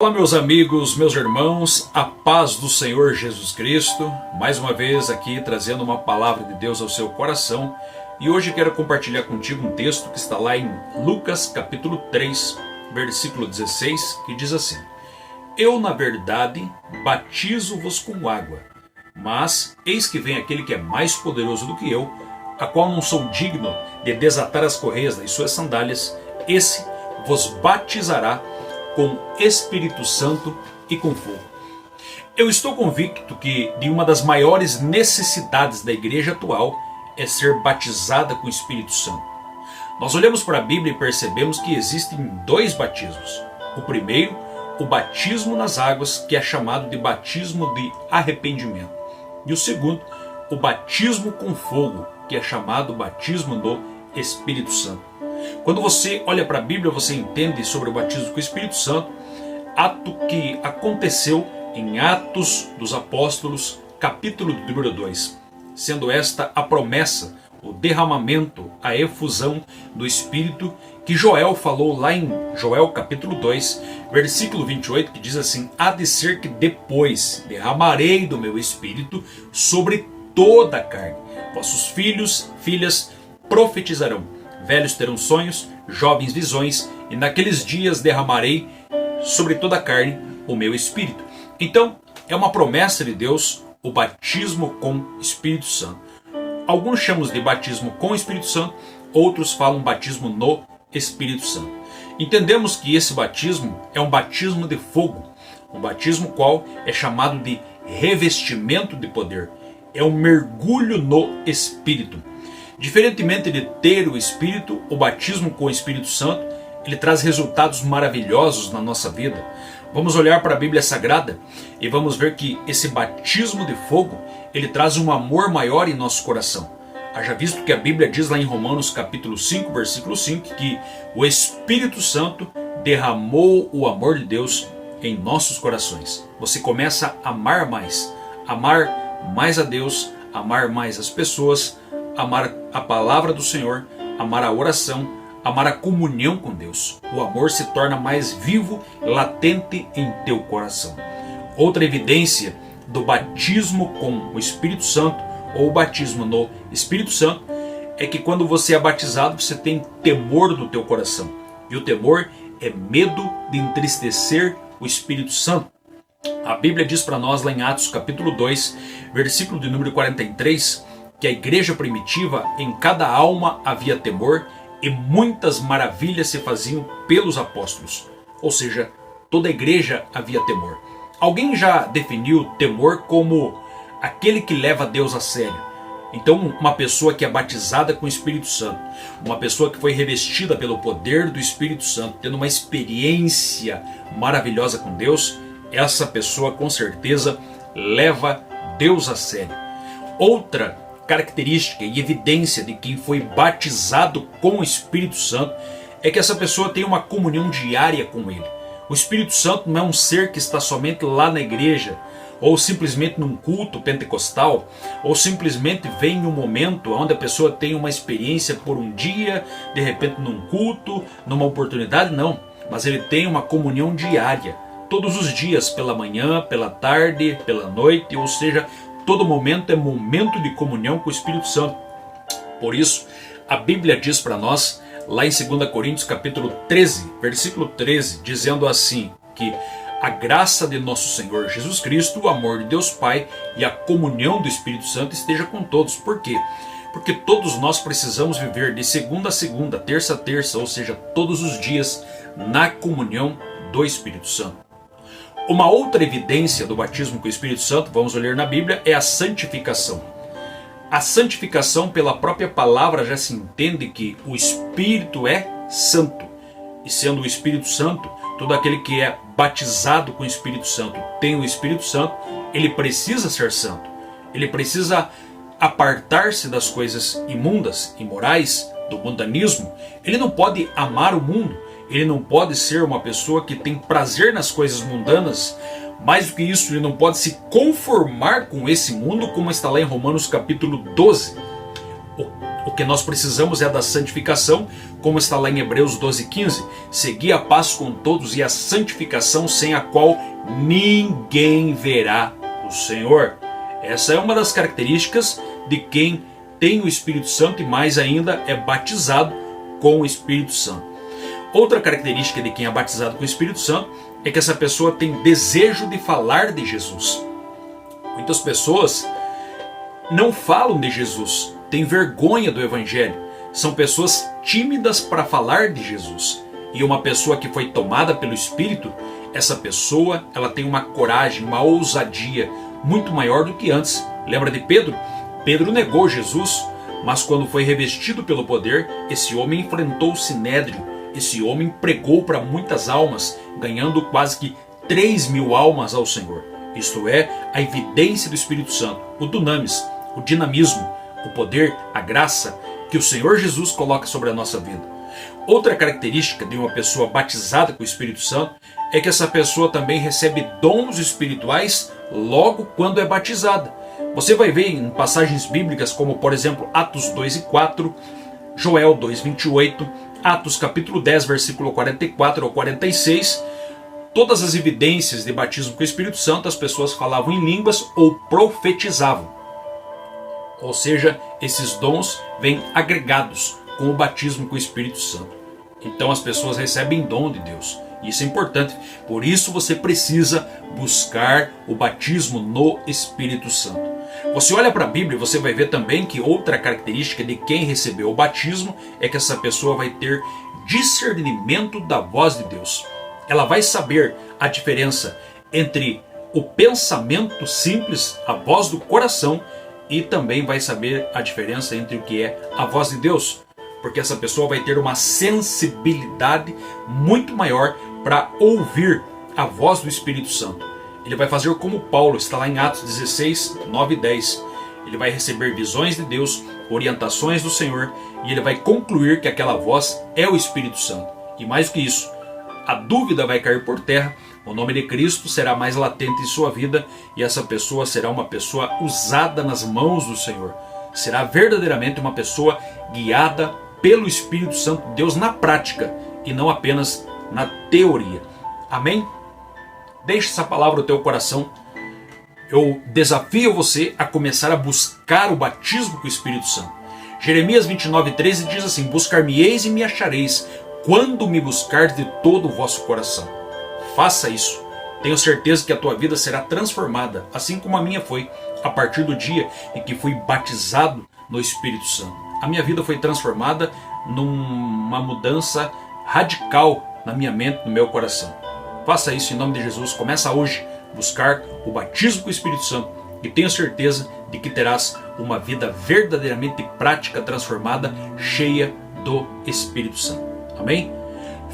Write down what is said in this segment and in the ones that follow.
Olá meus amigos, meus irmãos, a paz do Senhor Jesus Cristo, mais uma vez aqui trazendo uma palavra de Deus ao seu coração. E hoje quero compartilhar contigo um texto que está lá em Lucas capítulo 3, versículo 16, que diz assim: Eu na verdade batizo-vos com água, mas eis que vem aquele que é mais poderoso do que eu, a qual não sou digno de desatar as correias das suas sandálias. Esse vos batizará com Espírito Santo e com fogo. Eu estou convicto que de uma das maiores necessidades da igreja atual é ser batizada com o Espírito Santo. Nós olhamos para a Bíblia e percebemos que existem dois batismos. O primeiro, o batismo nas águas, que é chamado de batismo de arrependimento. E o segundo, o batismo com fogo, que é chamado batismo do Espírito Santo. Quando você olha para a Bíblia, você entende sobre o batismo com o Espírito Santo, ato que aconteceu em Atos dos Apóstolos, capítulo número 2, sendo esta a promessa, o derramamento, a efusão do Espírito que Joel falou lá em Joel capítulo 2, versículo 28, que diz assim: Há de ser que depois derramarei do meu Espírito sobre toda a carne. Vossos filhos, filhas profetizarão, velhos terão sonhos, jovens visões, e naqueles dias derramarei sobre toda a carne o meu Espírito. Então, é uma promessa de Deus o batismo com Espírito Santo. Alguns chamam de batismo com Espírito Santo, outros falam batismo no Espírito Santo. Entendemos que esse batismo é um batismo de fogo, um batismo qual é chamado de revestimento de poder. É um mergulho no Espírito. Diferentemente de ter o Espírito, o batismo com o Espírito Santo, ele traz resultados maravilhosos na nossa vida. Vamos olhar para a Bíblia Sagrada e vamos ver que esse batismo de fogo, ele traz um amor maior em nosso coração. Haja visto que a Bíblia diz lá em Romanos capítulo 5, versículo 5, que o Espírito Santo derramou o amor de Deus em nossos corações. Você começa a amar mais a Deus, amar mais as pessoas, amar a palavra do Senhor, amar a oração, amar a comunhão com Deus. O amor se torna mais vivo, latente em teu coração. Outra evidência do batismo com o Espírito Santo, ou o batismo no Espírito Santo, é que quando você é batizado, você tem temor no teu coração. E o temor é medo de entristecer o Espírito Santo. A Bíblia diz para nós lá em Atos capítulo 2, versículo de número 43, que a igreja primitiva, em cada alma havia temor, e muitas maravilhas se faziam pelos apóstolos. Ou seja, toda a igreja havia temor. Alguém já definiu temor como aquele que leva Deus a sério. Então, uma pessoa que é batizada com o Espírito Santo, uma pessoa que foi revestida pelo poder do Espírito Santo, tendo uma experiência maravilhosa com Deus, essa pessoa com certeza leva Deus a sério. Outra característica e evidência de quem foi batizado com o Espírito Santo é que essa pessoa tem uma comunhão diária com Ele. O Espírito Santo não é um ser que está somente lá na igreja, ou simplesmente num culto pentecostal, ou simplesmente vem em um momento onde a pessoa tem uma experiência por um dia, de repente num culto, numa oportunidade, não. Mas ele tem uma comunhão diária, todos os dias, pela manhã, pela tarde, pela noite, ou seja, todo momento é momento de comunhão com o Espírito Santo. Por isso, a Bíblia diz para nós, lá em 2 Coríntios capítulo 13, versículo 13, dizendo assim, que a graça de nosso Senhor Jesus Cristo, o amor de Deus Pai e a comunhão do Espírito Santo esteja com todos. Por quê? Porque todos nós precisamos viver de segunda a segunda, terça a terça, ou seja, todos os dias na comunhão do Espírito Santo. Uma outra evidência do batismo com o Espírito Santo, vamos ler na Bíblia, é a santificação. A santificação, pela própria palavra, já se entende que o Espírito é santo. E sendo o Espírito Santo, todo aquele que é batizado com o Espírito Santo, tem o Espírito Santo, ele precisa ser santo. Ele precisa apartar-se das coisas imundas, imorais, do mundanismo. Ele não pode amar o mundo. Ele não pode ser uma pessoa que tem prazer nas coisas mundanas. Mais do que isso, ele não pode se conformar com esse mundo, como está lá em Romanos capítulo 12. O que nós precisamos é da santificação, como está lá em Hebreus 12:15. Segui a paz com todos e a santificação, sem a qual ninguém verá o Senhor. Essa é uma das características de quem tem o Espírito Santo e mais ainda é batizado com o Espírito Santo. Outra característica de quem é batizado com o Espírito Santo é que essa pessoa tem desejo de falar de Jesus. Muitas pessoas não falam de Jesus, têm vergonha do Evangelho, são pessoas tímidas para falar de Jesus. E uma pessoa que foi tomada pelo Espírito, essa pessoa ela tem uma coragem, uma ousadia muito maior do que antes. Lembra de Pedro? Pedro negou Jesus, mas quando foi revestido pelo poder, esse homem enfrentou o Sinédrio. Esse homem pregou para muitas almas, ganhando quase que 3.000 almas ao Senhor. Isto é, a evidência do Espírito Santo, o dunamis, o dinamismo, o poder, a graça que o Senhor Jesus coloca sobre a nossa vida. Outra característica de uma pessoa batizada com o Espírito Santo é que essa pessoa também recebe dons espirituais logo quando é batizada. Você vai ver em passagens bíblicas como, por exemplo, Atos 2:4, Joel 2:28, Atos capítulo 10, versículo 44 ao 46, todas as evidências de batismo com o Espírito Santo, as pessoas falavam em línguas ou profetizavam. Ou seja, esses dons vêm agregados com o batismo com o Espírito Santo. Então as pessoas recebem dom de Deus. Isso é importante. Por isso você precisa buscar o batismo no Espírito Santo. Você olha para a Bíblia e você vai ver também que outra característica de quem recebeu o batismo é que essa pessoa vai ter discernimento da voz de Deus. Ela vai saber a diferença entre o pensamento simples, a voz do coração, e também vai saber a diferença entre o que é a voz de Deus. Porque essa pessoa vai ter uma sensibilidade muito maior para ouvir a voz do Espírito Santo. Ele vai fazer como Paulo, está lá em Atos 16, 9 e 10. Ele vai receber visões de Deus, orientações do Senhor, e ele vai concluir que aquela voz é o Espírito Santo. E mais do que isso, a dúvida vai cair por terra, o nome de Cristo será mais latente em sua vida, e essa pessoa será uma pessoa usada nas mãos do Senhor. Será verdadeiramente uma pessoa guiada pelo Espírito Santo de Deus na prática, e não apenas na teoria. Amém? Deixe essa palavra no teu coração. Eu desafio você a começar a buscar o batismo com o Espírito Santo. Jeremias 29:13 diz assim: buscar-me-eis e me achareis, quando me buscardes de todo o vosso coração. Faça isso. Tenho certeza que a tua vida será transformada, assim como a minha foi, a partir do dia em que fui batizado no Espírito Santo. A minha vida foi transformada numa mudança radical na minha mente, no meu coração. Faça isso em nome de Jesus. Começa hoje a buscar o batismo com o Espírito Santo e tenho certeza de que terás uma vida verdadeiramente prática, transformada, cheia do Espírito Santo. Amém?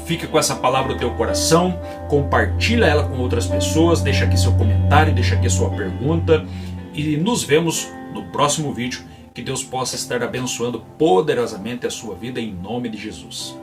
Fica com essa palavra no teu coração, compartilha ela com outras pessoas, deixa aqui seu comentário, deixa aqui sua pergunta e nos vemos no próximo vídeo. Que Deus possa estar abençoando poderosamente a sua vida em nome de Jesus.